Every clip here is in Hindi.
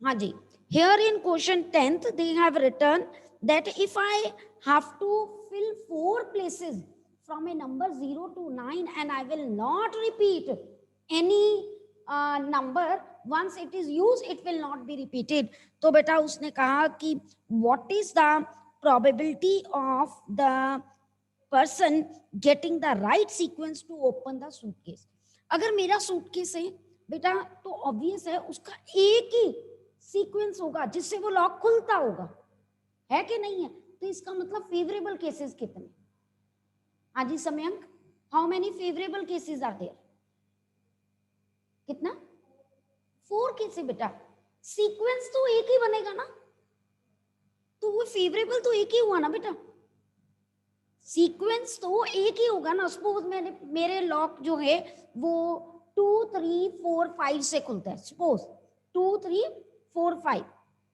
हाँ जी, here in question 10th they have written that if I have to fill 4 places from a number 0 to 9 and I will not repeat any number, once it is used it will not be repeated. तो बेटा उसने कहा कि what is the probability of the person getting the right sequence to open the suitcase. अगर मेरा सूटकेस है बेटा तो ऑब्वियस है उसका एक ही सीक्वेंस होगा जिससे वो लॉक खुलता होगा, है कि नहीं है? तो इसका मतलब फेवरेबल केसेस कितने? हाँ जी Samyank, how many favourable cases are there? कितना? 4 केसेस बेटा। सीक्वेंस तो एक ही बनेगा ना, तो वो फेवरेबल तो एक ही हुआ ना बेटा, सीक्वेंस तो एक ही होगा ना। सपोज मैंने मेरे लॉक जो है वो 2 3 4 5 से खुलता है, सपोज 2 3 4 5,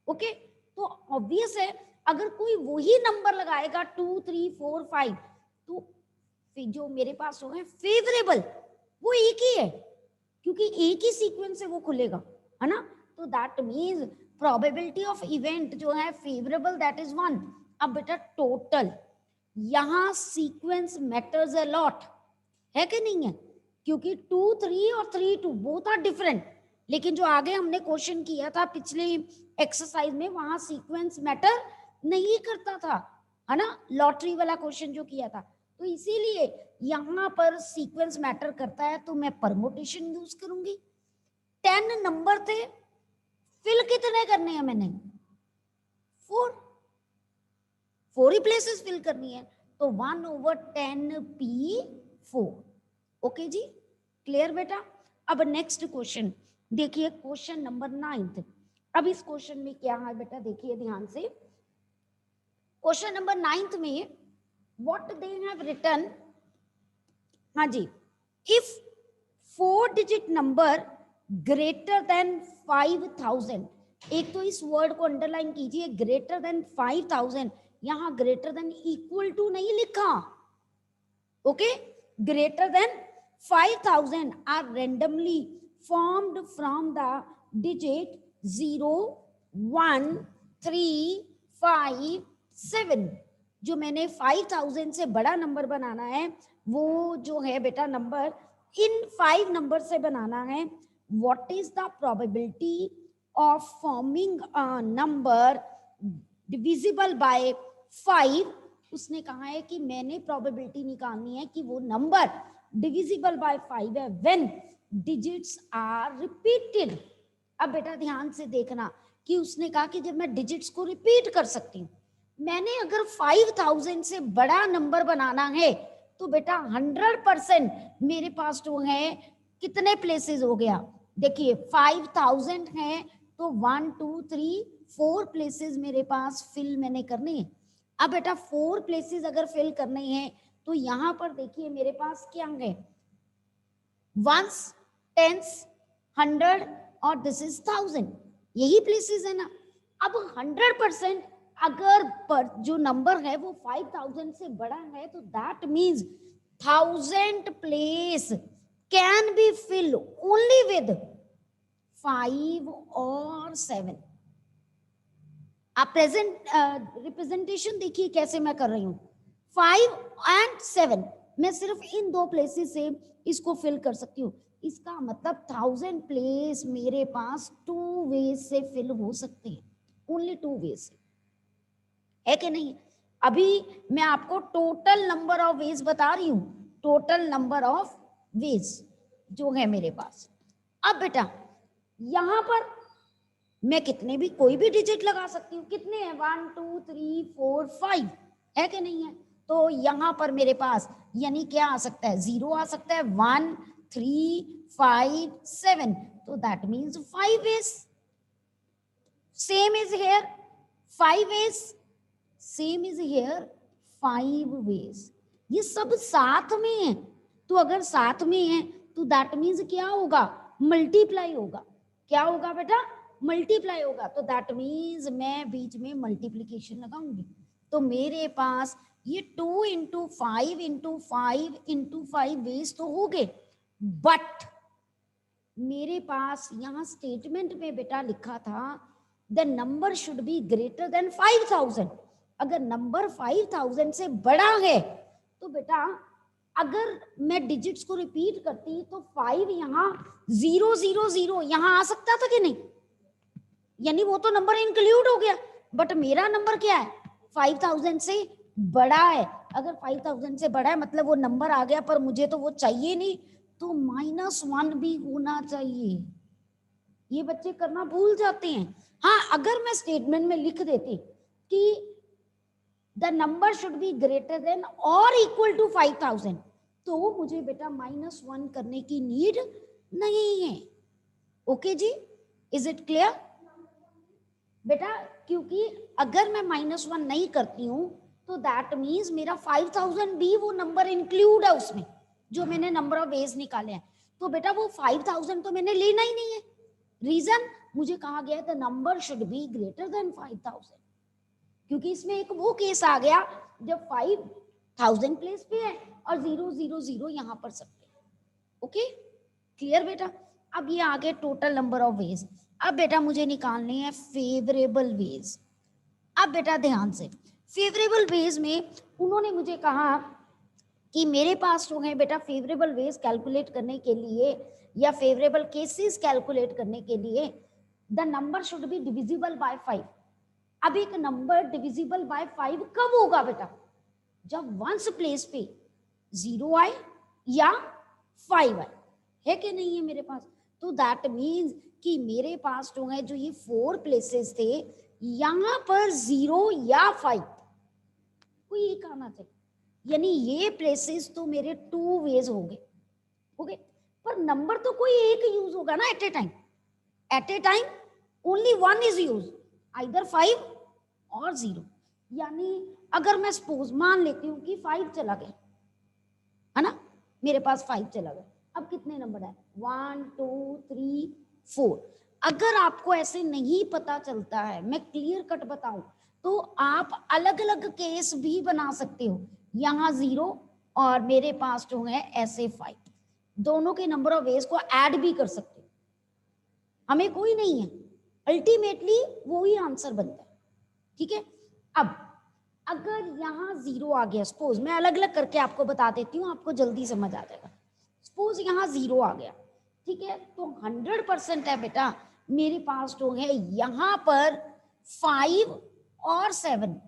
ओके। तो ऑब्वियस है अगर कोई वही नंबर लगाएगा 2 3 4 5 तो जो मेरे पास हो है फेवरेबल वो एक ही है, क्योंकि एक ही सीक्वेंस से वो खुलेगा, है ना। तो that means probability of event जो है फेवरेबल दैट इज 1। अब बेटा टोटल, यहां सीक्वेंस मैटर्स अ लॉट, है कि नहीं है? क्योंकि 2 3 और 3 2 बोथ आर डिफरेंट, लेकिन जो आगे हमने क्वेश्चन किया था पिछले एक्सरसाइज में वहां सीक्वेंस मैटर नहीं करता था, है ना, लॉटरी वाला क्वेश्चन जो किया था। तो इसीलिए यहां पर सीक्वेंस मैटर करता है, तो मैं परमुटेशन यूज करूंगी। 10 नंबर थे, फिल कितने करने हैं मैंने? 4 ही प्लेसेस फिल करनी है, तो 1/10p4। ओके जी, क्लियर बेटा? अब नेक्स्ट क्वेश्चन देखिए, क्वेश्चन नंबर 9। अब इस क्वेश्चन में क्या है बेटा, देखिए ध्यान से। क्वेश्चन नंबर 9 में व्हाट दे हैव रिटन, हाँ जी, if 4 digit number greater than 5000, एक तो इस वर्ड को अंडरलाइन कीजिए, ग्रेटर देन 5000, यहां ग्रेटर देन इक्वल टू नहीं लिखा, okay. Greater than 5000 are randomly formed from the digit 0 1 3 5 7। जो मैंने 5000 से बड़ा नंबर बनाना है वो जो है बेटा नंबर इन 5 नंबर से बनाना है। What is the probability of forming a number divisible by 5? उसने कहा है कि मैंने प्रोबेबिलिटी निकालनी है कि वो नंबर डिविजिबल बाय 5 है व्हेन डिजिट्स आर रिपीटेड। अब बेटा ध्यान से देखना कि उसने कहा कि जब मैं डिजिट्स को रिपीट कर सकती हूँ, मैंने अगर 5000 से बड़ा नंबर बनाना है तो बेटा 100% मेरे पास जो है कितने प्लेसेस हो गया, देखिए 5000 है तो 1 2 3 4 प्लेसेस मेरे पास फिल मैंने करने हैं। अब बेटा 4 प्लेसेस अगर फिल करने हैं तो यहां पर देखिए मेरे पास क्या है, वंस, टेंस, 100 और दिस इज 1000, यही प्लेसेस है ना। अब 100% अगर पर जो नंबर है वो 5000 से बड़ा है तो that means 1000 place can be fill only with 5 और 7। आप प्रेजेंट रिप्रेजेंटेशन देखिए कैसे मैं कर रही हूं, 5 एंड 7 मैं सिर्फ इन 2 प्लेसेस से इसको फिल कर सकती हूँ। इसका मतलब 1000 प्लेस मेरे पास 2 वेज से फिल हो सकते हैं, ओनली 2 वेज से, है कि नहीं? अभी मैं आपको टोटल नंबर ऑफ वेज बता रही हूं, टोटल नंबर ऑफ वेज जो है मेरे पास। अब बेटा यहां पर मैं कितने भी कोई भी डिजिट लगा सकती हूँ, कितने हैं 1 2 3 4 5, है कि नहीं है? तो यहां पर मेरे पास यानी क्या आ सकता है, 0 आ सकता है, 1 3 5 7, तो that means 5 ways. Same is here 5 ways, same is here 5 ways. ये सब साथ में है, तो अगर साथ में है तो दैट मीन्स क्या होगा, मल्टीप्लाई होगा। क्या होगा बेटा, मल्टीप्लाई होगा। तो दैट मीन्स मैं बीच में मल्टीप्लीकेशन लगाऊंगी, तो मेरे पास ये 2 इंटू 5 इंटू 5 इंटू 5 वेज तो हो गए, बट मेरे पास यहाँ स्टेटमेंट में बेटा लिखा था the number should be greater than 5000। अगर नंबर 5000 से बड़ा है तो बेटा अगर मैं डिजिट्स को रिपीट करती तो 5 यहाँ 000 यहाँ आ सकता था कि नहीं, यानी वो तो नंबर इंक्लूड हो गया, बट मेरा नंबर क्या है 5000 से बड़ा है। अगर 5000 से बड़ा है मतलब वो नंबर आ गया, पर मुझे तो वो चाहिए नहीं, तो -1 भी होना चाहिए। ये बच्चे करना भूल जाते हैं। हाँ, अगर मैं स्टेटमेंट में लिख देती कि the number should be greater than और इक्वल टू 5000, तो मुझे बेटा -1 करने की नीड नहीं है। ओके जी, इज इट क्लियर बेटा? क्योंकि अगर मैं -1 नहीं करती हूं तो दैट मीन्स मेरा 5000 भी वो नंबर इंक्लूड है उसमें, जो मैंने नंबर ऑफ वेज निकाले हैं। तो बेटा वो 5000 तो मैंने लेना ही नहीं है। रीजन, मुझे कहा गया the number should be greater than 5000, क्योंकि इसमें एक वो केस आ गया जब 5000 प्लेस पे है और 000 यहाँ पर सकते हैं। ओके, क्लियर बेटा? अब ये आगे टोटल नंबर ऑफ वेज। अब बेटा मुझे निकालने हैं फेवरेबल वेज। अब बेटा ध्यान से, फेवरेबल वेज में उन्होंने मुझे कहा कि मेरे पास जो है बेटा फेवरेबल वेज कैलकुलेट करने के लिए या फेवरेबल केसेस कैलकुलेट करने के लिए the number should be divisible by 5। अब एक नंबर डिविजिबल बाय 5 कब होगा बेटा? जब वंस प्लेस पे 0 आए या 5 आए, है कि नहीं है मेरे पास? तो दैट मीन्स कि मेरे पास जो है, जो ये 4 प्लेसेस थे, यहां पर 0 या 5 कोई एक आना चाहिए, यानी ये प्लेसेस तो मेरे 2 वेज हो गए। ओके, पर नंबर तो कोई एक यूज होगा ना at a time only 1 is use, either 5 और 0। यानी अगर मैं सपोज मान लेती हूँ कि 5 चला गया, है ना, मेरे पास 5 चला गया, अब कितने नंबर है? 1 2 3 4। अगर आपको ऐसे नहीं पता चलता है, मैं क्लियर कट बताऊं, तो आप अलग अलग केस भी बना सकते हो। यहाँ 0 और मेरे पास जो है ऐसे 5, दोनों के नंबर ऑफ वेज को ऐड भी कर सकते हो, हमें कोई नहीं है, अल्टीमेटली वो ही आंसर बनता है। ठीक है, अब अगर यहाँ 0 आ गया, सपोज मैं अलग अलग करके आपको बता देती हूँ, आपको जल्दी समझ आ जाएगा। सपोज यहाँ 0 आ गया, ठीक है, तो 100% है बेटा मेरे पास जो है यहाँ पर 5 और 7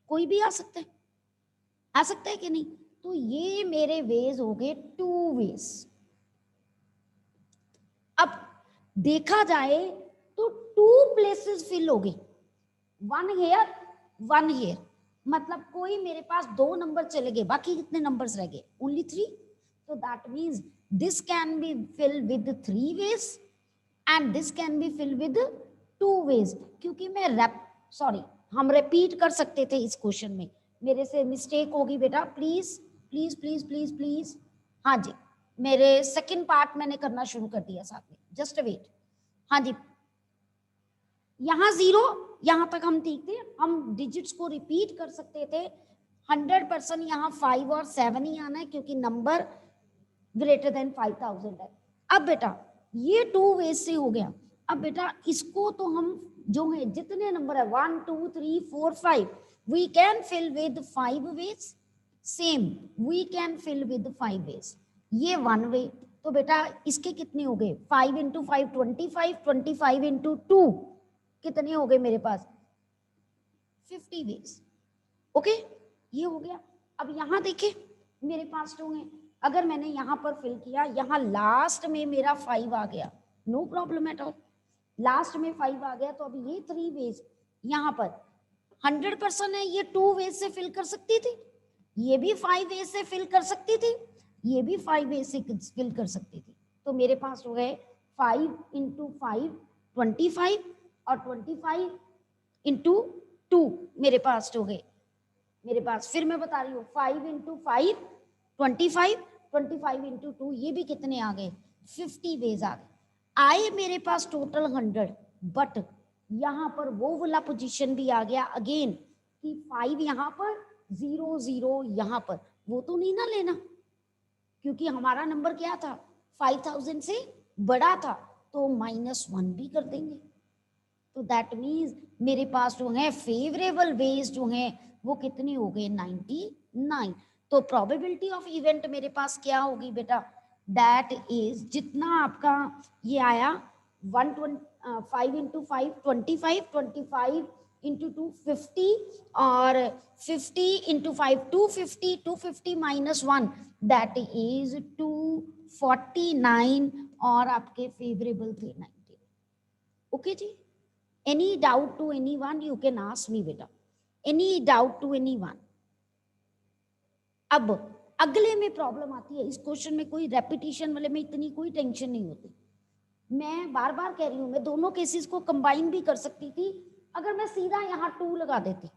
कोई भी आ सकता है कि नहीं? तो ये मेरे वेज हो गए 2 वेज। अब देखा जाए तो 2 प्लेसेस फिल हो गए, 1 हियर 1 हियर, मतलब कोई मेरे पास 2 नंबर चले गए, बाकी कितने नंबर्स रह गए? ओनली 3। तो that means this can be fill with 3 ways and this can be fill with 2 ways. क्योंकि मैं हम रिपीट कर सकते थे इस क्वेश्चन में, मेरे से मिस्टेक होगी बेटा, please please please please please. हाँ जी, मेरे सेकंड पार्ट मैंने करना शुरू कर दिया साथ में, जस्ट वेट। हाँ जी, यहाँ 0, यहाँ तक हम ठीक थे, हम डिजिट्स को रिपीट कर सकते थे। 100% यहाँ 5 और 7 ही आना है, क्योंकि नंबर ग्रेटर देन 5000 है। अब बेटा ये 2 वेज से हो गया। अब बेटा इसको तो हम जो है जितने नंबर है 1 2 3 4 5 we can fill with 5 ways, same we can fill with 5 ways, ये 1 वे। तो बेटा इसके कितने हो गए? 5 इंटू 5 25, 25 इंटू 2 कितने हो गए मेरे पास? 50 वेज। ओके, ये हो गया। अब यहाँ देखे मेरे पास जो है, अगर मैंने यहाँ पर फिल किया, यहाँ लास्ट में मेरा 5 आ गया, no problem at all, last में 5 आ गया, तो अब ये 3 वेज यहाँ पर 100% है, ये 2 वेज से फिल कर सकती थी, ये भी 5 वेज से फिल कर सकती थी, ये भी 5 वेज से फिल कर सकती थी। तो मेरे पास हो गए 5 इंटू 5 25 और 25 इंटू 2 मेरे पास हो गए, मेरे पास फिर मैं बता रही हूँ 5 इंटू 5 25, 25 इंटू 2 ये भी कितने आ गए? 50 वेज आ गए। आए मेरे पास टोटल 100, बट यहाँ पर वो वाला पोजीशन भी आ गया अगेन कि 5 यहाँ पर 0 0 यहाँ पर, वो तो नहीं ना लेना, क्योंकि हमारा नंबर क्या था? 5000 से बड़ा था, तो -1 भी कर देंगे। तो दैट मीन्स मेरे पास जो है फेवरेबल वेज जो है वो कितने हो गए 99। तो प्रोबेबिलिटी ऑफ इवेंट मेरे पास क्या होगी बेटा, दैट इज जितना आपका ये आया 5 इंटू 5 25, 25 इंटू 2 50 और 50 इंटू 5 250, 250 माइनस 1 दैट इज 249 और आपके फेवरेबल थे 90। ओके जी, any doubt to anyone you can ask me बेटा, एनी डाउट टू एनीवन। अब अगले में प्रॉब्लम आती है, इस क्वेश्चन में कोई रेपिटेशन वाले में इतनी कोई टेंशन नहीं होती। मैं बार बार कह रही हूं, मैं दोनों केसेस को कंबाइन भी कर सकती थी। अगर मैं सीधा यहाँ 2 लगा देती,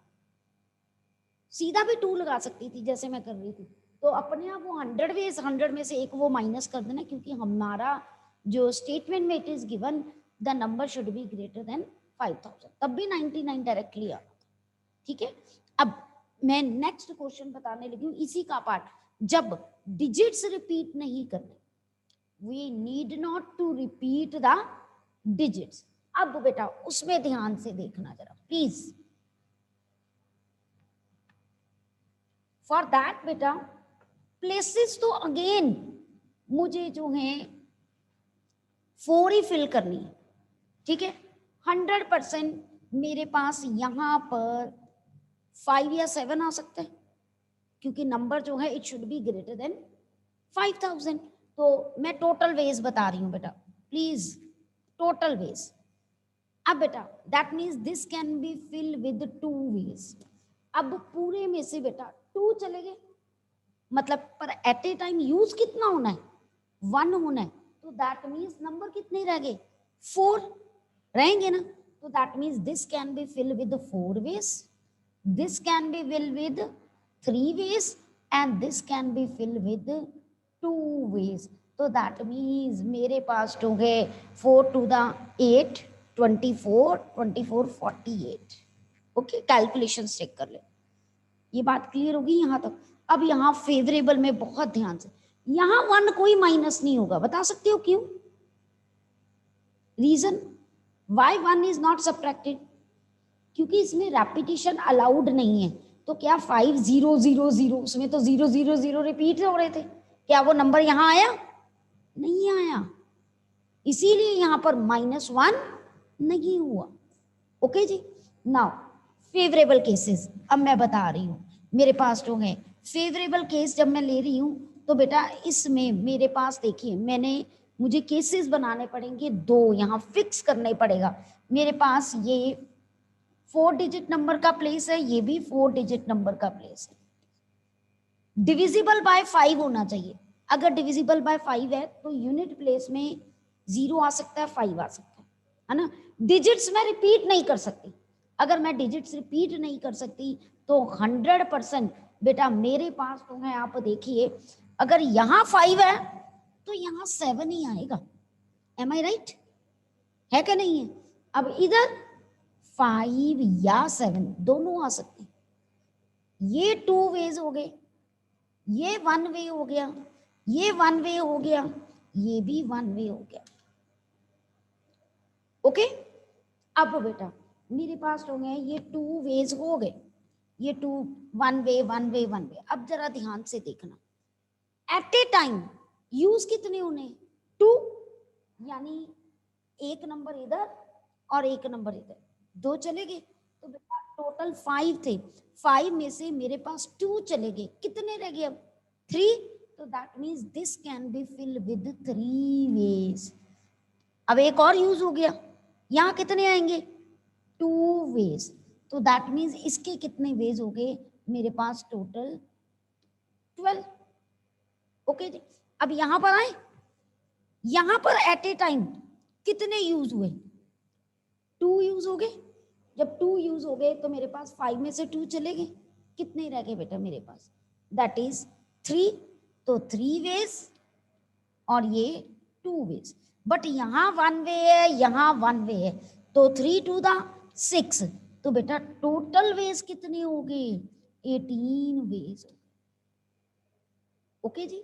सीधा भी 2 लगा सकती थी जैसे मैं कर रही थी, तो अपने आप वो 100 वेज 100 में से एक वो माइनस कर देना, क्योंकि हमारा जो स्टेटमेंट में it is given the number should be greater than 5000, तब भी 99 डायरेक्टली आता। ठीक है, अब मैं नेक्स्ट क्वेश्चन बताने लगी हूँ इसी का पार्ट। जब डिजिट्स रिपीट नहीं करने, we need not to repeat the digits. अब बेटा उसमें ध्यान से देखना जरा प्लीज। फॉर दैट बेटा प्लेसेस तो अगेन मुझे जो है 4 ही फिल करनी है। ठीक है, 100% मेरे पास यहां पर 5 या 7 आ सकता है, क्योंकि नंबर जो है it should be greater than 5000। तो मैं टोटल वेज बता रही हूं बेटा प्लीज, टोटल वेज। अब बेटा that means this can be fill with 2 ways. अब पूरे में से बेटा 2 चले गए, मतलब पर एट ए टाइम यूज कितना होना है, 1 होना है। तो दैट मीन्स नंबर कितने रह गए, 4 रहेंगे ना। तो that means this can be fill with 4 ways, this can be filled with 3 ways and this can be filled with 2 ways। तो that means मेरे पास जो है 4 to the 8 24 24 48। Okay, calculation check कर ले, ये बात क्लियर होगी यहाँ तक। अब यहाँ फेवरेबल में बहुत ध्यान से, यहाँ 1 कोई माइनस नहीं होगा, बता सकते हो क्यों? Reason why 1 is not subtracted, क्योंकि इसमें रेपिटेशन अलाउड नहीं है। तो क्या 5 0 0 0 उसमें तो 0 0 0 रिपीट हो रहे थे, क्या वो नंबर यहां आया? नहीं आया, इसीलिए यहां पर -1 नहीं हुआ। ओके जी, नाउ फेवरेबल केसेस अब मैं बता रही हूं। मेरे पास जो है फेवरेबल केस जब मैं ले रही हूं तो बेटा इसमें मेरे पास देखिए, मुझे केसेस बनाने पड़ेंगे 2, यहां फिक्स करने पड़ेगा। मेरे पास ये 4 डिजिट नंबर का प्लेस है, ये भी 4 डिजिट नंबर का प्लेस है। डिविजिबल बाय 5 होना चाहिए। अगर डिविजिबल बाय 5 है तो यूनिट प्लेस में 0 आ सकता है, 5 आ सकता है ना। डिजिट्स में रिपीट नहीं कर सकती, अगर मैं डिजिट्स रिपीट नहीं कर सकती तो 100% बेटा मेरे पास तो है, आप देखिए अगर यहाँ 5 है तो यहाँ 7 ही आएगा। एम आई राइट, है क्या नहीं है? अब इधर 5 या 7 दोनों आ सकते हैं। ये 2 वेज हो गए, ये 1 वे हो गया, ये 1 वे हो गया, ये भी 1 वे हो गया। ओके, अब बेटा मेरे पास हो गए ये 2 वेज हो गए, ये 2 1 वे 1 वे 1 वे। अब जरा ध्यान से देखना, एट ए टाइम यूज कितने होने, 2, यानी एक नंबर इधर और एक नंबर इधर, 2 चले गए। तो बेटा टोटल 5 थे, 5 में से मेरे पास 2 चले गए, कितने रह गए अब 3। तो that means this can be fill with 3 ways. अब एक और यूज हो गया, यहाँ कितने आएंगे 2 वेज। तो दैट मीन्स इसके कितने वेज हो गए मेरे पास, टोटल 12। ओके जी, अब यहां पर आए, यहां पर एट ए टाइम कितने यूज हुए, 2 यूज हो गए। जब 2 यूज हो गए तो मेरे पास 5 में से 2 चले गए, कितने रह गए बेटा मेरे पास, दैट इज 3। तो 3 वेज और ये 2 वेज, बट यहाँ 1 वे है, यहाँ 1 वे है, तो 3 to the 6। तो बेटा टोटल वेज कितने हो गए, 18 वेज। ओके जी,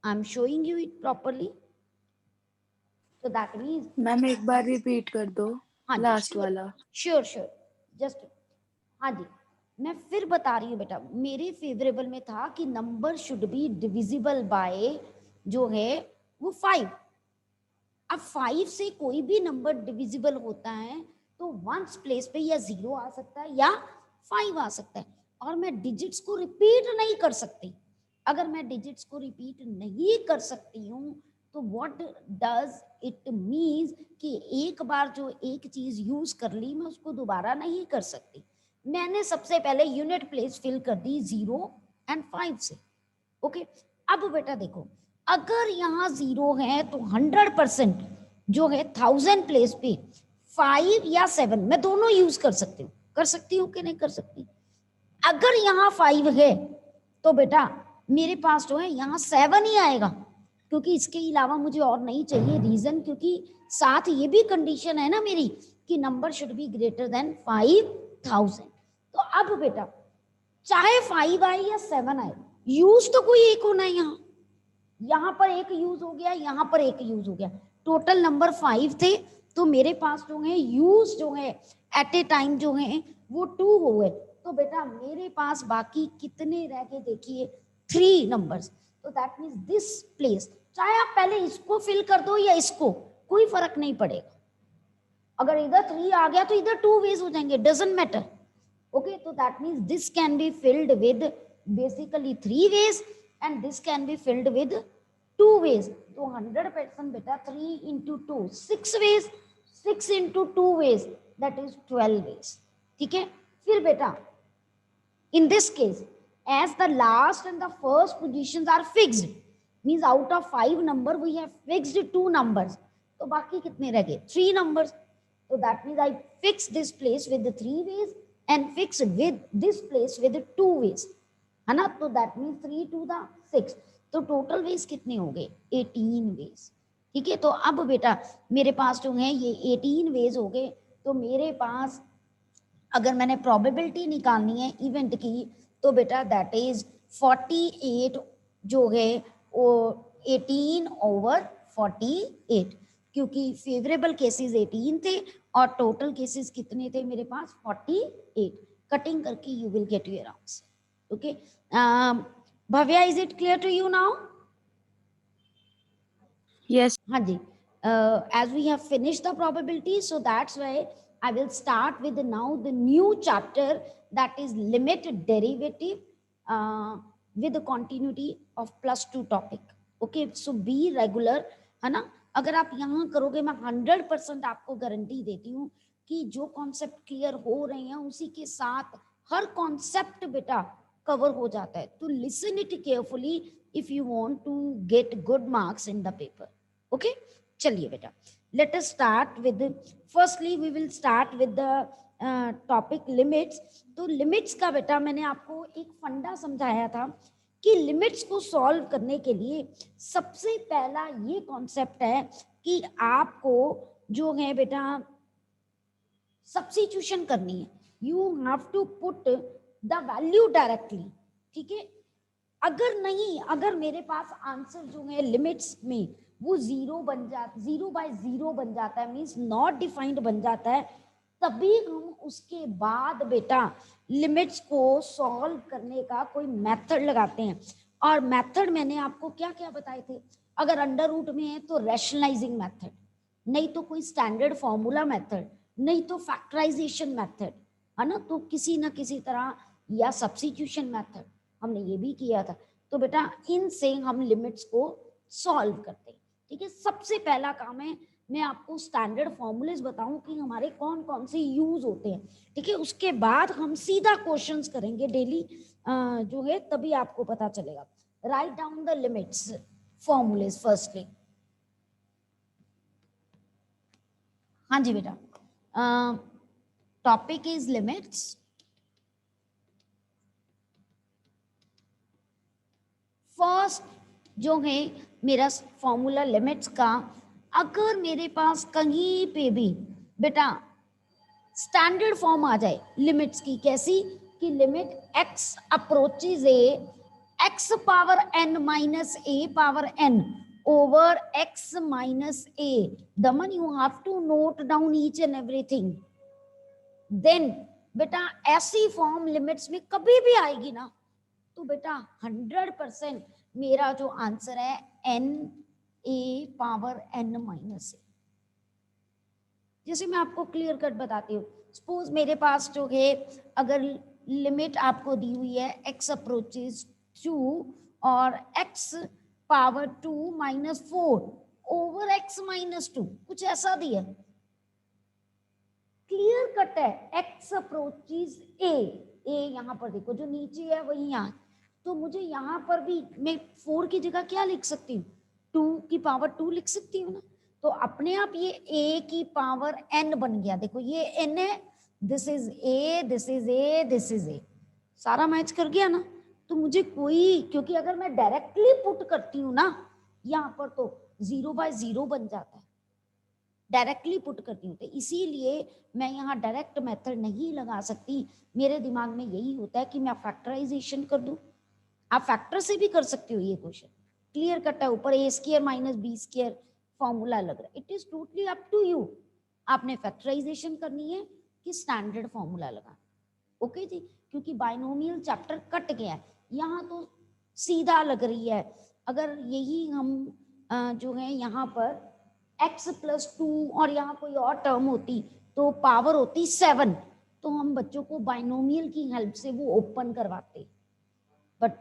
I am showing you it properly. तो दैट मीन्स मैम एक बार रिपीट कर दो। हाँ लास्ट वाला। श्योर श्योर जस्ट, हाँ जी मैं फिर बता रही हूँ बेटा, मेरे फेवरेबल में था कि number should be divisible by जो है वो 5। अब 5 से कोई भी नंबर डिविजिबल होता है तो वंस प्लेस पे या 0 आ सकता है या 5 आ सकता है, और मैं डिजिट्स को रिपीट नहीं कर सकती। अगर मैं डिजिट्स को रिपीट नहीं कर सकती हूँ तो व्हाट डज इट मीन्स कि एक बार जो एक चीज यूज कर ली मैं उसको दोबारा नहीं कर सकती। मैंने सबसे पहले यूनिट प्लेस फिल कर दी 0 एंड 5 से। ओके अब बेटा देखो, अगर यहाँ 0 है तो 100% जो है 1000 प्लेस पे 5 या 7 मैं दोनों यूज कर सकती हूँ, कि नहीं कर सकती। अगर यहाँ 5 है तो बेटा मेरे पास जो है यहाँ 7 ही आएगा, क्योंकि इसके अलावा मुझे और नहीं चाहिए। रीजन क्योंकि साथ ये भी कंडीशन है ना मेरी कि number should be greater than 5000। तो अब बेटा चाहे 5 आए या 7 आए, यूज तो कोई एक होना है। यहाँ पर एक यूज हो गया, यहाँ पर एक यूज हो गया, टोटल नंबर 5 थे, तो मेरे पास जो है यूज जो है एट ए टाइम जो है वो 2 हो गए। तो बेटा मेरे पास बाकी कितने रह गए देखिए 3 नंबर्स। तो दैट मीन्स दिस प्लेस, चाहे आप पहले इसको फिल कर दो या इसको, कोई फर्क नहीं पड़ेगा। अगर इधर 3 आ गया तो इधर 2 वेज हो जाएंगे, डजंट मैटर। ओके तो that means this can be filled with basically 3 ways and this can be filled with 2 ways. तो 100% बेटा 3 into 2 6 ways, 6 into 2 ways that is 12 ways. ठीक है, फिर बेटा in this case as the last and the first positions are fixed, means out of 5 number we have fixed 2 numbers, तो बाकी कितने रह गए 3 numbers। so that means I fix this place with the 3 ways and fix with this place with the 2 ways, है ना। तो that means 3 to the 6, तो टोटल वेज कितने हो गए 18 वेज। ठीक है, तो अब बेटा मेरे पास जो है ये 18 वेज हो गए। तो मेरे पास अगर मैंने प्रोबेबिलिटी निकालनी है इवेंट की तो बेटा दैट इज 48 जो है वो 18/48, क्योंकि फेवरेबल केसेस 18 थे और टोटल केसेस कितने थे मेरे पास 48। कटिंग करके you will get your answer. Okay Bhavya, is it clear to you now? Yes. हाँ जी, as we have finished the probability, so that's why I will start with now the new chapter, that is limit derivative with the continuity of +2 topic. Okay, so be regular, है ना। अगर आप यहाँ करोगे मैं 100% आपको गारंटी देती हूँ कि जो कॉन्सेप्ट क्लियर हो रहे हैं उसी के साथ हर कॉन्सेप्ट बेटा कवर हो जाता है। तो listen it carefully if you want to get good marks in the paper. Okay चलिए बेटा, let us start with, firstly we will start with the topic limits. तो लिमिट्स का बेटा मैंने आपको एक फंडा समझाया था कि लिमिट्स को सॉल्व करने के लिए सबसे पहला ये कॉन्सेप्ट है कि आपको जो है बेटा सब्स्टिट्यूशन करनी है। You have to put the value directly. ठीक है, अगर नहीं, अगर मेरे पास आंसर जो है लिमिट्स में वो 0 बन जाता, 0/0 बन जाता है, मीन्स नॉट डिफाइंड बन जाता है, तभी हम उसके बाद बेटा लिमिट्स को सॉल्व करने का कोई मेथड लगाते हैं। और मेथड मैंने आपको क्या क्या बताए थे, अगर अंडर रूट में है तो रैशनलाइजिंग मेथड, नहीं तो कोई स्टैंडर्ड फॉर्मूला मेथड, नहीं तो फैक्टराइजेशन मेथड, है ना, तो किसी ना किसी तरह, या सब्स्टिट्यूशन मेथड हमने ये भी किया था। तो बेटा इनसे हम लिमिट्स को सॉल्व करते हैं। ठीक है, सबसे पहला काम है मैं आपको स्टैंडर्ड फॉर्मूलेस बताऊं कि हमारे कौन कौन से यूज होते हैं। ठीक है, उसके बाद हम सीधा क्वेश्चंस करेंगे डेली जो है, तभी आपको पता चलेगा। Write down the limits formulas firstly. हाँ जी बेटा, टॉपिक इज लिमिट्स। फर्स्ट जो है मेरा फॉर्मूला लिमिट्स का, अगर मेरे पास कहीं पे भी बेटा स्टैंडर्ड फॉर्म आ जाए लिमिट्स की, कैसी कि limit x approaches a x power n minus a power n over x minus a. Daman, you have to note down each and everything. Then बेटा ऐसी फॉर्म लिमिट्स में कभी भी आएगी ना, तो बेटा 100% मेरा जो आंसर है n a power n minus A. जैसे मैं आपको क्लियर कट बताती हूँ, सपोज मेरे पास जो है अगर लिमिट आपको दी हुई है x अप्रोचेस 2 और x power 2 minus 4 over x minus 2, कुछ ऐसा दिया, क्लियर कट है, x अप्रोचेस a, यहाँ पर देखो जो नीचे है वही यहाँ, तो मुझे यहाँ पर भी मैं 4 की जगह क्या लिख सकती हूँ, 2 की पावर 2 लिख सकती हूँ ना. तो अपने आप ये a की पावर n बन गया. देखो ये n है, this is a, this is a, this is a, सारा मैच कर गया ना. तो मुझे कोई, क्योंकि अगर मैं डायरेक्टली पुट करती हूँ ना यहाँ पर तो 0/0 बन जाता है, डायरेक्टली पुट करती हूँ, तो इसीलिए मैं यहाँ डायरेक्ट मेथड नहीं लगा सकती. मेरे दिमाग में यही होता है कि मैं फैक्टराइजेशन कर दूं. आप फैक्टर से भी कर सकते हो ये क्वेश्चन, क्लियर कट है. ऊपर a square minus b square formula लग रहा है, it is totally up to you. आपने फैक्टराइजेशन करनी है कि स्टैंडर्ड फॉर्मूला लगाना. ओके जी, क्योंकि बाइनोमियल चैप्टर कट गया है, यहाँ तो सीधा लग रही है. अगर यही हम जो है यहाँ पर x प्लस 2 और यहाँ कोई और टर्म होती तो पावर होती 7, तो हम बच्चों को बाइनोमियल की हेल्प से वो ओपन करवाते. बट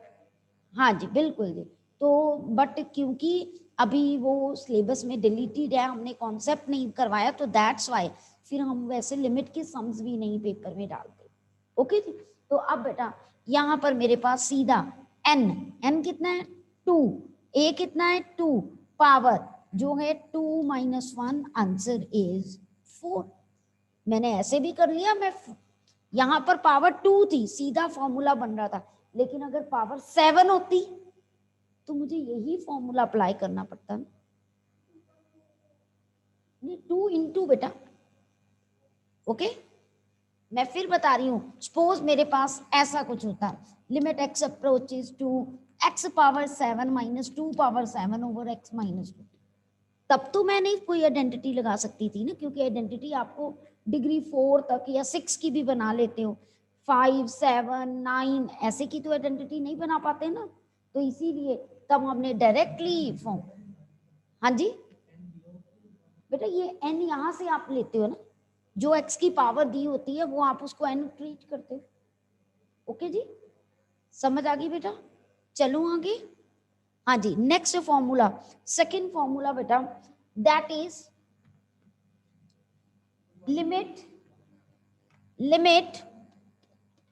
हाँ जी बिल्कुल जी. तो बट क्योंकि अभी वो सिलेबस में डिलीटेड है, हमने कॉन्सेप्ट नहीं करवाया, तो दैट्स वाई फिर हम वैसे लिमिट के सम्स भी नहीं पेपर में डालते. ओके जी. तो अब बेटा यहाँ पर मेरे पास सीधा n कितना है 2, a कितना है 2, पावर जो है 2 माइनस 1, आंसर इज 4. मैंने ऐसे भी कर लिया, मैं यहाँ पर पावर 2 थी, सीधा फॉर्मूला बन रहा था, लेकिन अगर पावर 7 होती तो मुझे यही फॉर्मूला अप्लाई करना पड़ता ना. नहीं 2 इंटू बेटा. ओके मैं फिर बता रही हूँ, सपोज मेरे पास ऐसा कुछ होता है, limit x approaches to x power 7 minus 2 power 7 over x minus 2, तब तो मैं नहीं कोई आइडेंटिटी लगा सकती थी ना, क्योंकि आइडेंटिटी आपको डिग्री 4 तक या 6 की भी बना लेते हो, 5, 7, 9 ऐसे की तो आइडेंटिटी नहीं बना पाते ना. तो इसीलिए तब हमने डायरेक्टली फॉर्म. हाँ जी बेटा ये n यहाँ से आप लेते हो ना, जो x की पावर दी होती है वो आप उसको n ट्रीट करते हो. ओके जी, समझ आ गई बेटा. चलो आगे. हाँ जी, नेक्स्ट फॉर्मूला, सेकंड फॉर्मूला बेटा, that is limit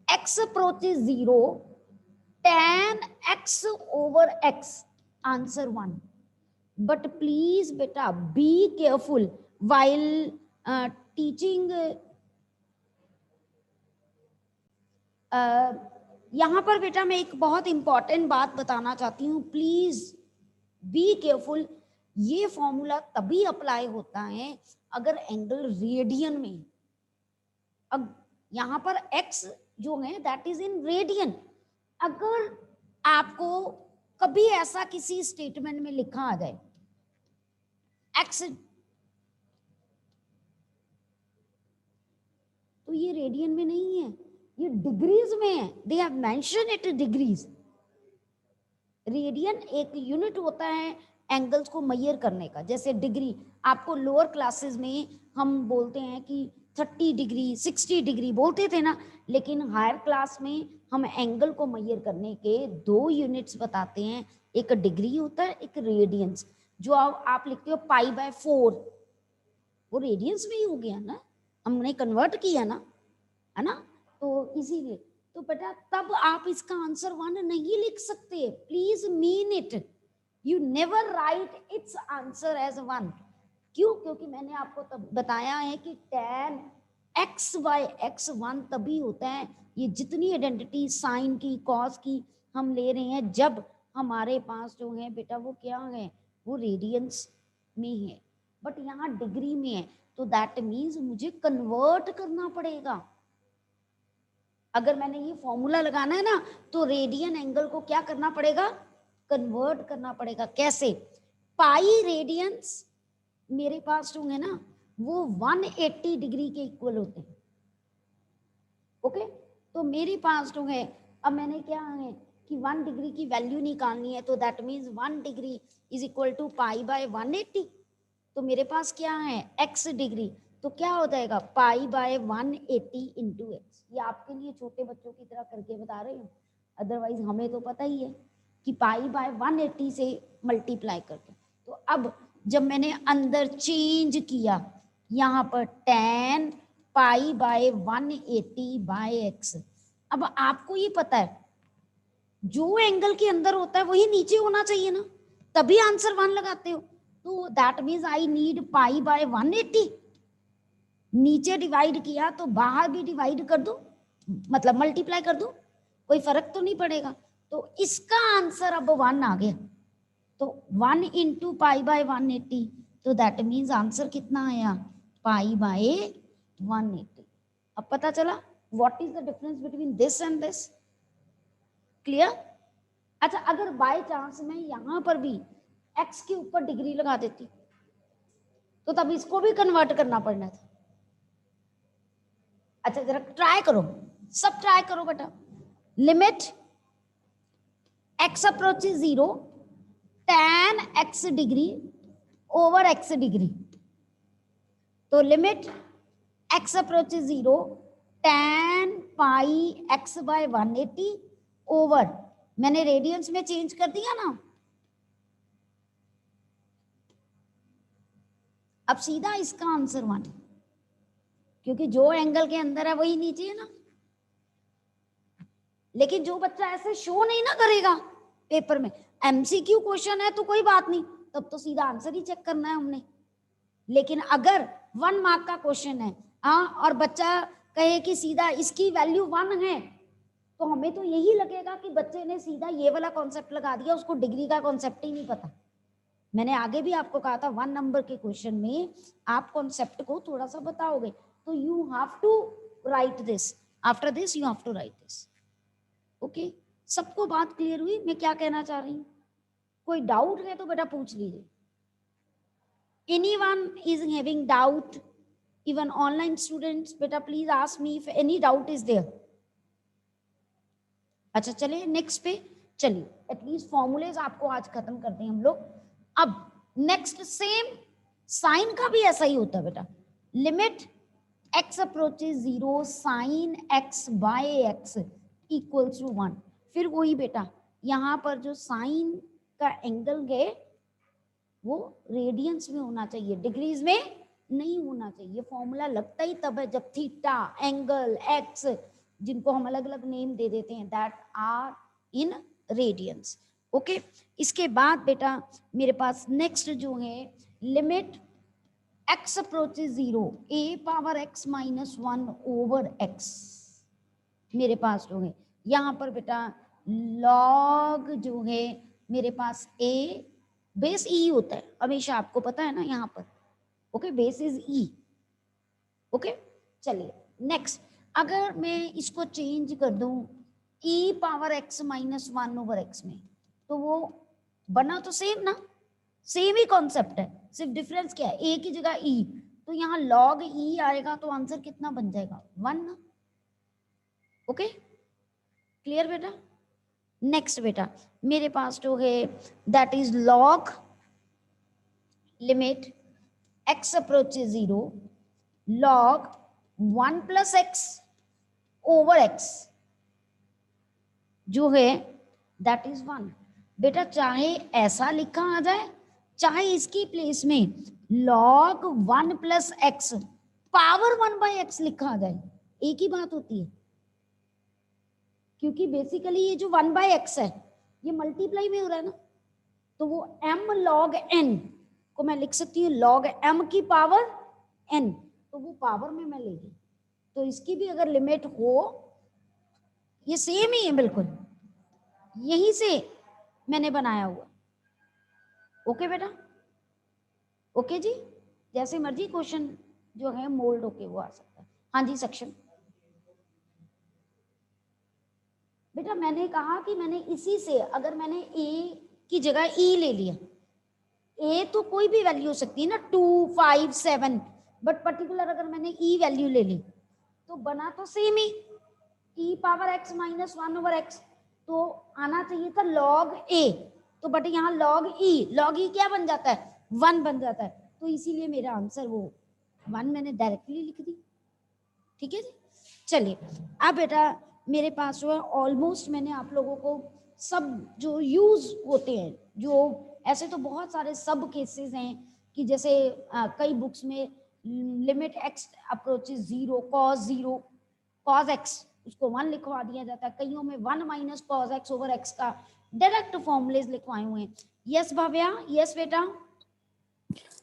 x approaches 0 tan x over x, answer 1. But please बेटा बी केयरफुल while टीचिंग. यहाँ पर बेटा मैं एक बहुत इंपॉर्टेंट बात बताना चाहती हूँ, प्लीज बी केयरफुल. ये फॉर्मूला तभी अप्लाई होता है अगर एंगल रेडियन में. अब यहाँ पर x जो है दैट इज इन रेडियन. अगर आपको कभी ऐसा किसी स्टेटमेंट में लिखा आ जाए x, तो ये रेडियन में नहीं है, ये डिग्रीज में है. They have mention it degrees. Radian एक यूनिट होता है एंगल्स को मेजर करने का. जैसे डिग्री आपको लोअर क्लासेस में हम बोलते हैं कि 30 डिग्री 60 डिग्री बोलते थे ना, लेकिन हायर क्लास में हम एंगल को मेजर करने के 2 यूनिट्स बताते हैं, एक डिग्री होता है, एक रेडियंस. जो आप लिखते हो π/4, वो रेडियंस में ही हो गया ना, हमने कन्वर्ट किया ना, है ना. तो इसीलिए तो बेटा तब आप इसका आंसर 1 नहीं लिख सकते. Please mean it, you never write its answer as 1. क्यों? क्योंकि मैंने आपको तब बताया है कि tan x/x 1 तभी होता है, ये जितनी आइडेंटिटी साइन की कॉस की हम ले रहे हैं, जब हमारे पास जो है बेटा वो क्या है, वो रेडियंस में है. बट यहाँ डिग्री में है, तो दैट मीन्स मुझे कन्वर्ट करना पड़ेगा. अगर मैंने ये फॉर्मूला लगाना है ना, तो रेडियन एंगल को क्या करना पड़ेगा, कन्वर्ट करना पड़ेगा. कैसे? पाई रेडियंस मेरे पास जो है ना वो 180 डिग्री के इक्वल होते हैं। ओके, तो मेरे पास जो है, अब मैंने क्या है कि 1 डिग्री की वैल्यू निकालनी है, तो that means 1 degree is equal to pi by 180। तो मेरे पास क्या है x डिग्री, तो क्या हो जाएगा पाई बाय 180 इंटू एक्स। ये आपके लिए छोटे बच्चों की तरह करके बता रहे हूँ, अदरवाइज हमें तो पता ही है कि पाई बाय 180 से मल्टीप्लाई करके। तो अब जब मैंने अंदर चेंज किया यहाँ पर tan pi by 180 by x, अब आपको ये पता है जो एंगल के अंदर होता है वही नीचे होना चाहिए ना, तभी आंसर 1 लगाते हो। तो that means I need pi by 180। नीचे डिवाइड किया तो बाहर भी डिवाइड कर दो, मतलब मल्टीप्लाई कर दो, कोई फर्क तो नहीं पड़ेगा। तो इसका आंसर अब 1 आ गया, तो 1 इंटू पाई बाय 180, तो दैट मीन्स आंसर कितना आया पाई बाय 180। अब पता चला what is the difference between this and this. Clear? अच्छा, अगर बाय चांस मैं यहां पर भी x के ऊपर डिग्री लगा देती तो तब इसको भी कन्वर्ट करना पड़ना था। अच्छा जरा ट्राई करो, सब ट्राई करो बेटा। Limit x approaches 0 tan x degree over x degree, तो लिमिट x अप्रोचेस 0 tan पाई x बाय 180 ओवर, मैंने रेडियंस में चेंज कर दिया ना, अब सीधा इसका आंसर 1, क्योंकि जो एंगल के अंदर है वही नीचे है ना। लेकिन जो बच्चा ऐसे शो नहीं ना करेगा पेपर में, एमसीक्यू क्वेश्चन है तो कोई बात नहीं, तब तो सीधा आंसर ही चेक करना है हमने। लेकिन अगर 1 मार्क का क्वेश्चन है और बच्चा कहे कि सीधा इसकी वैल्यू 1 है, तो हमें तो यही लगेगा कि बच्चे ने सीधा ये वाला कॉन्सेप्ट लगा दिया, उसको डिग्री का कॉन्सेप्ट ही नहीं पता। मैंने आगे भी आपको कहा था 1 नंबर के क्वेश्चन में आप कॉन्सेप्ट को थोड़ा सा बताओगे, तो you have to write this, after this you have to write this. Okay, सबको बात क्लियर हुई मैं क्या कहना चाह रही हूँ? कोई डाउट है तो बेटा पूछ लीजिए। anyone is having doubt, even online students, beta please ask me if any doubt is there. अच्छा चलिए नेक्स्ट पे चलिए, एटलीस्ट फॉर्मूलेज आपको आज खत्म करते हैं हम लोग। अब नेक्स्ट सेम साइन का भी ऐसा ही होता है बेटा, limit x approaches 0 sine x by x equals to 1। फिर वही बेटा, यहाँ पर जो साइन का एंगल है वो रेडियंस में होना चाहिए, डिग्रीज में नहीं होना चाहिए। फॉर्मूला लगता ही तब है जब थीटा, एंगल, एक्स, जिनको हम अलग अलग नेम दे देते हैं, that are in radians. Okay, इसके बाद बेटा मेरे पास नेक्स्ट जो है limit x approaches 0 a power x minus 1 over x। मेरे पास जो है यहाँ पर बेटा लॉग जो है मेरे पास a बेस ई होता है हमेशा, आपको पता है ना यहाँ पर। Okay, base is E. Okay, चलिए नेक्स्ट, अगर मैं इसको चेंज कर दूं E power X minus 1 over X में, तो वो बना तो सेम ना, सेम ही कॉन्सेप्ट है, सिर्फ डिफरेंस क्या है, ए की जगह ई, तो यहाँ लॉग ई आएगा तो आंसर कितना बन जाएगा 1 ना। ओके, क्लियर बेटा? नेक्स्ट बेटा मेरे पास जो है that is log limit x approaches 0 log 1 plus x over x जो है दैट इज 1। बेटा चाहे ऐसा लिखा आ जाए, चाहे इसकी प्लेस में log 1 plus x power 1 by x लिखा आ जाए, एक ही बात होती है, क्योंकि बेसिकली ये जो 1 बाय एक्स है ये मल्टीप्लाई में हो रहा है ना, तो वो m log n को मैं लिख सकती हूँ log m की पावर n, तो वो पावर में मैं ले ली, तो इसकी भी अगर लिमिट हो, ये सेम ही है बिल्कुल, यहीं से मैंने बनाया हुआ। ओके बेटा, ओके जी, जैसे मर्जी क्वेश्चन जो है मोल्ड होके वो आ सकता है। हाँ जी सेक्शन। बेटा मैंने कहा कि मैंने इसी से, अगर मैंने ए की जगह ई ले लिया, ए तो कोई भी वैल्यू हो सकती है ना, 2, 5, 7, बट पर्टिकुलर अगर मैंने ई वैल्यू ले ली तो बना तो सेम ही, e power x minus 1/x, तो आना चाहिए था log a, तो बट यहाँ log e क्या बन जाता है, 1 बन जाता है, तो इसीलिए मेरा आंसर वो 1 मैंने डायरेक्टली लिख दी। ठीक है जी, चलिए अब बेटा मेरे पास जो है ऑलमोस्ट मैंने आप लोगों को सब जो यूज होते हैं, जो ऐसे तो बहुत सारे सब केसेस हैं कि जैसे कई बुक्स में limit x approaches 0 cos x उसको 1 लिखवा दिया जाता है, कईयों में 1 minus cos x over x का डायरेक्ट फॉर्मूलेज लिखवाए हुए हैं। यस भव्या, यस बेटा।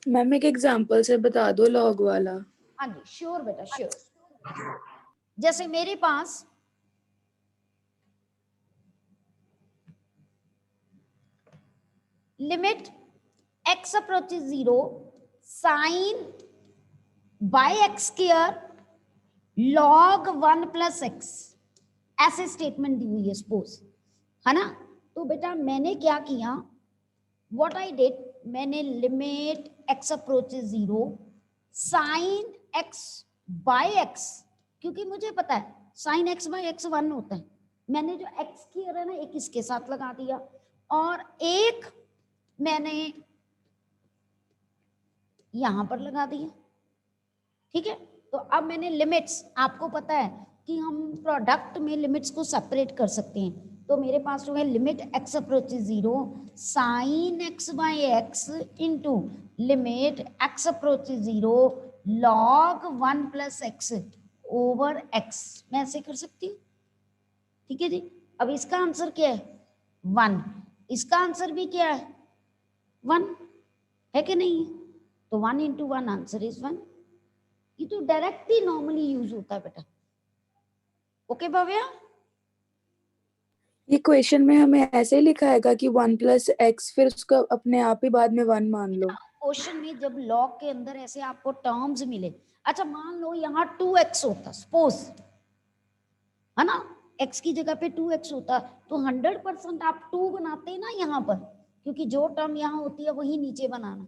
मैम एक एग्जांपल से बता दो लॉग वाला। हाँ जी श्योर बेटा श्योर। जैसे मेरे पास limit x approaches 0 sine by x square log 1 plus x, ऐसे स्टेटमेंट दी हुई है सपोज, है ना। तो बेटा मैंने क्या किया, व्हाट आई डिड, मैंने limit x approaches 0 sine x by x, क्योंकि मुझे पता है साइन x बाय x 1 होता है, मैंने जो x किया है ना एक इसके साथ लगा दिया और एक मैंने यहां पर लगा दिया। ठीक है, तो अब मैंने लिमिट्स, आपको पता है कि हम प्रोडक्ट में लिमिट्स को सेपरेट कर सकते हैं, तो मेरे पास जो है limit x approaches 0 sine x by x into limit x approaches 0 log 1 plus x over x, मैं ऐसे कर सकती हूँ। ठीक है जी, अब इसका आंसर क्या है 1, इसका आंसर भी क्या है 1 है कि नहीं, तो 1 इंटू 1 आंसर इज 1। ये तो डायरेक्टली नॉर्मली यूज होता है बेटा। ओके भव्या, ये क्वेश्चन में हमें ऐसे ही लिखा है कि 1 प्लस एक्स फिर उसका अपने आप ही बाद में 1 मान लो। क्वेश्चन में जब लॉग के अंदर ऐसे आपको टर्म्स मिले, अच्छा मान लो यहाँ 2x होता सपोज, है ना, x की जगह पे 2x होता तो 100% आप 2 बनाते ना यहाँ पर, क्योंकि जो टर्म यहाँ होती है वही नीचे बनाना,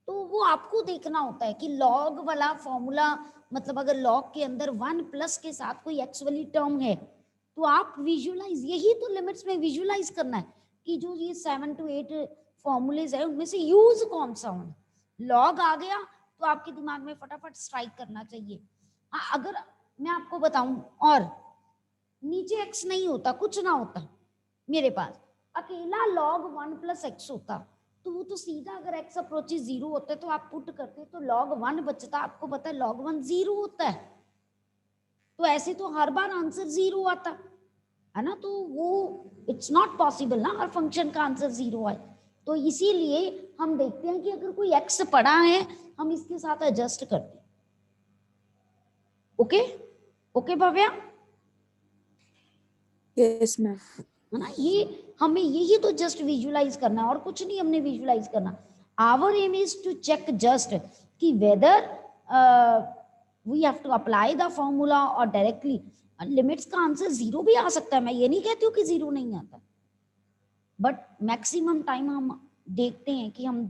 तो वो आपको देखना होता है कि लॉग वाला फॉर्मूला, मतलब अगर लॉग के अंदर 1 प्लस के साथ कोई x वाली टर्म है तो आप विजुअलाइज, यही तो लिमिट्स में विजुअलाइज करना है कि जो ये 7 to 8 फॉर्मूलेज है उनमें से यूज कौन सा होना। लॉग आ गया तो आपके दिमाग में फटाफट स्ट्राइक करना चाहिए। हाँ, अगर मैं आपको बताऊं और नीचे x नहीं होता, कुछ ना होता, मेरे पास अकेला log 1 प्लस x होता, तो वो तो सीधा अगर x अप्रोचेस 0 होता है तो आप पुट करते तो log 1 बचता, आपको पता है log 1 0 होता है, तो ऐसे तो हर बार आंसर 0 आता है ना, तो वो इट्स नॉट पॉसिबल ना हर फंक्शन का आंसर 0 आए, तो इसीलिए हम देखते हैं कि अगर कोई x पड़ा है हम इसके साथ एडजस्ट करते हैं। Okay okay Bhavya, yes ma'am. है ना, ये हमें यही तो जस्ट विजुअलाइज करना है और कुछ नहीं हमने विजुअलाइज करना। Our aim is to check just कि whether we have to apply the formula और डायरेक्टली लिमिट्स का आंसर 0 भी आ सकता है, मैं ये नहीं कहती हूँ कि 0 नहीं आता, बट मैक्सिमम टाइम हम देखते हैं कि हम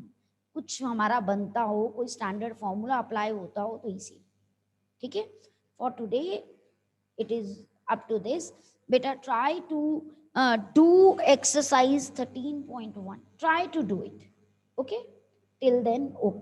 कुछ हमारा बनता हो, कोई स्टैंडर्ड फॉर्मूला अप्लाई होता हो, तो इसी। ठीक है, for today it is up to this. Beta, try to do exercise 13.1, try to do it. Okay, till then okay.